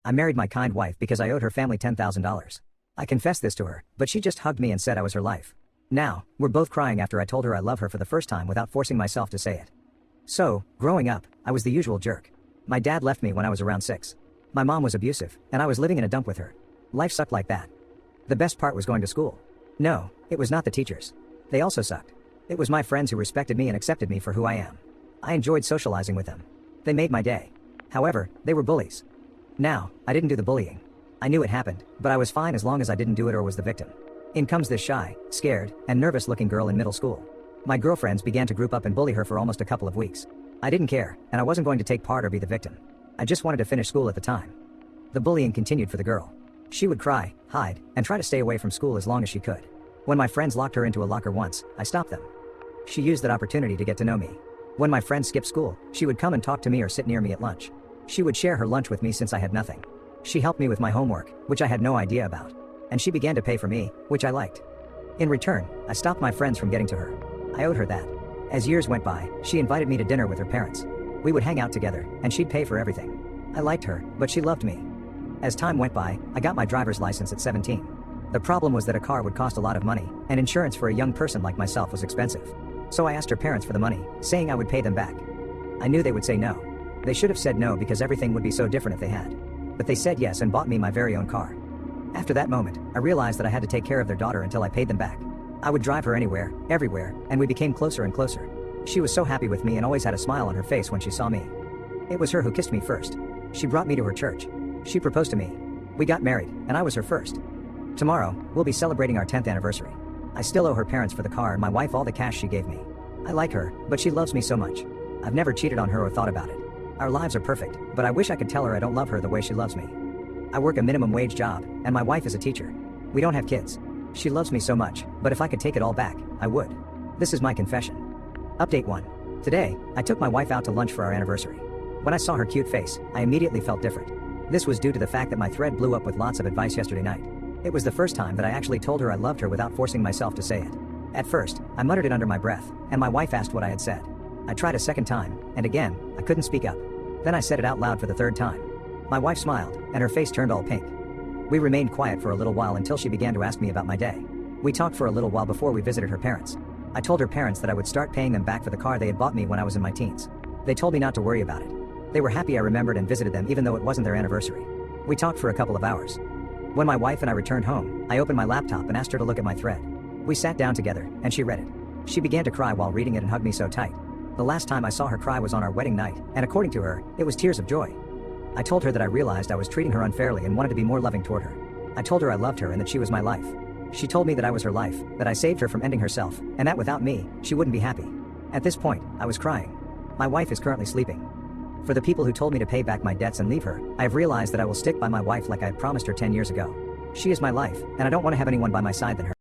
I married my kind wife because I owed her family $10,000. I confessed this to her, but she just hugged me and said I was her life. Now, we're both crying after I told her I love her for the first time without forcing myself to say it. So, growing up, I was the usual jerk. My dad left me when I was around 6. My mom was abusive, and I was living in a dump with her. Life sucked like that. The best part was going to school. No, it was not the teachers. They also sucked. It was my friends who respected me and accepted me for who I am. I enjoyed socializing with them. They made my day. However, they were bullies. Now, I didn't do the bullying. I knew it happened, but I was fine as long as I didn't do it or was the victim. In comes this shy, scared, and nervous-looking girl in middle school. My girlfriends began to group up and bully her for almost a couple of weeks. I didn't care, and I wasn't going to take part or be the victim. I just wanted to finish school at the time. The bullying continued for the girl. She would cry, hide, and try to stay away from school as long as she could. When my friends locked her into a locker once, I stopped them. She used that opportunity to get to know me. When my friends skipped school, she would come and talk to me or sit near me at lunch. She would share her lunch with me since I had nothing. She helped me with my homework, which I had no idea about. And she began to pay for me, which I liked. In return, I stopped my friends from getting to her. I owed her that. As years went by, she invited me to dinner with her parents. We would hang out together, and she'd pay for everything. I liked her, but she loved me. As time went by, I got my driver's license at 17. The problem was that a car would cost a lot of money, and insurance for a young person like myself was expensive. So I asked her parents for the money, saying I would pay them back. I knew they would say no. They should have said no because everything would be so different if they had. But they said yes and bought me my very own car. After that moment, I realized that I had to take care of their daughter until I paid them back. I would drive her anywhere, everywhere, and we became closer and closer. She was so happy with me and always had a smile on her face when she saw me. It was her who kissed me first. She brought me to her church. She proposed to me. We got married, and I was her first. Tomorrow, we'll be celebrating our 10th anniversary. I still owe her parents for the car and my wife all the cash she gave me. I like her, but she loves me so much. I've never cheated on her or thought about it. Our lives are perfect, but I wish I could tell her I don't love her the way she loves me. I work a minimum wage job, and my wife is a teacher. We don't have kids. She loves me so much, but if I could take it all back, I would. This is my confession. Update 1. Today, I took my wife out to lunch for our anniversary. When I saw her cute face, I immediately felt different. This was due to the fact that my thread blew up with lots of advice yesterday night. It was the first time that I actually told her I loved her without forcing myself to say it. At first, I muttered it under my breath, and my wife asked what I had said. I tried a second time, and again, I couldn't speak up. Then I said it out loud for the third time. My wife smiled, and her face turned all pink. We remained quiet for a little while until she began to ask me about my day. We talked for a little while before we visited her parents. I told her parents that I would start paying them back for the car they had bought me when I was in my teens. They told me not to worry about it. They were happy I remembered and visited them even though it wasn't their anniversary. We talked for a couple of hours. When my wife and I returned home, I opened my laptop and asked her to look at my thread. We sat down together, and she read it. She began to cry while reading it and hugged me so tight. The last time I saw her cry was on our wedding night, and according to her, it was tears of joy. I told her that I realized I was treating her unfairly and wanted to be more loving toward her. I told her I loved her and that she was my life. She told me that I was her life, that I saved her from ending herself, and that without me, she wouldn't be happy. At this point, I was crying. My wife is currently sleeping. For the people who told me to pay back my debts and leave her, I have realized that I will stick by my wife like I had promised her 10 years ago. She is my life, and I don't want to have anyone by my side than her.